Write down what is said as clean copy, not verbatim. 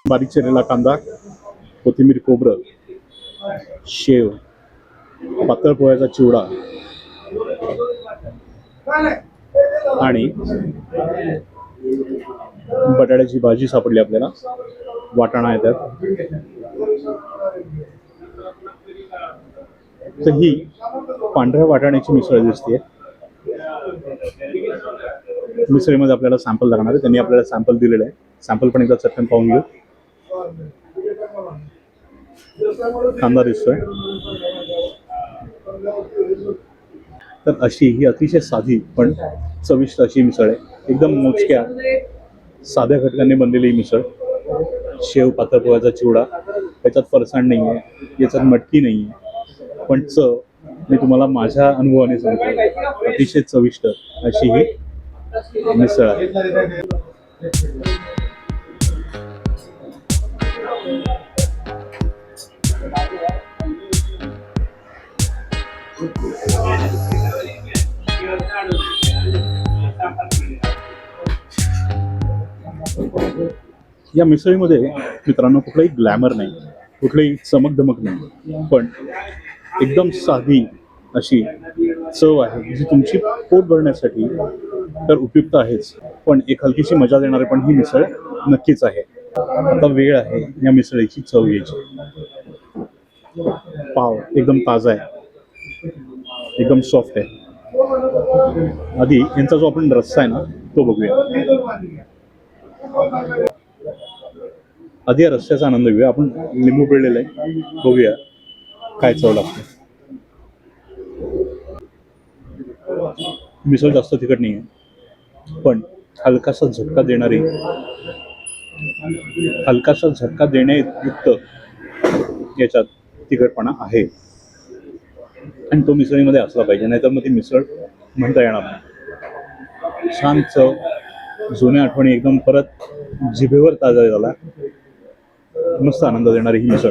बारीक चिरलेला कांदा, कोथिंबीर, खोबरं, शेव, पातळ पोह्याचा चिवडा आणि बटाट्याची भाजी सापडली आपल्याला. वाटाणा आहे त्यात. तर ही पांढऱ्या वाटाण्याची मिसळ दिसते. मिसळीमध्ये आपल्याला सॅम्पल लागणार आहे. त्यांनी आपल्याला सॅम्पल दिलेलं आहे. सॅम्पल पण एकदा चटकन पाहून घेऊ. कांदा दिसतोय. तर अशी ही अतिशय साधी पण चविष्ट अशी मिसळ आहे. एकदम मोजक्या साध्या घटकांनी बनलेली मिसळ. शेव, पातळ पोह्याचा चिवडा, याच्यात फरसाण नाही आहे, याच्यात मटकी नाही आहे, पण चव मी तुम्हाला माझ्या अनुभवाने सांगतो, अतिशय चविष्ट अशी ही मिसळ आहे. या मिसळीमध्ये मित्रांनो कुठलाही ग्लॅमर नाही, कुठलीही चमकधमक नाही, पण एकदम साधी अशी चव आहे जी तुमची पोट भरण्यासाठी तर उपयुक्त आहेच, पण एक हलकीशी मजा देणारी पण ही मिसळ नक्कीच आहे. आता वेळ आहे या मिसळीची चव घ्यायची. पाव एकदम ताजा आहे, एकदम सॉफ्ट आहे. आधी यांचा जो आपण रस्सा आहे ना तो बघूया. आधी या रस्स्याचा आनंद घेऊया. आपण लिंबू पिळलेलं आहे, बघूया काय चव लागते. मिसळ जास्त तिखट नाही आहे, पण हलकासा झटका देण्यायुक्त याच्यात तिखटपणा आहे आणि तो मिसळीमध्ये असला पाहिजे, नाहीतर मग ती मिसळ म्हणता येणार नाही. छान चव, जुन्या आठवणी एकदम परत जिभेवर ताजा झाला. मस्त आनंद देणारी ही मिसळ.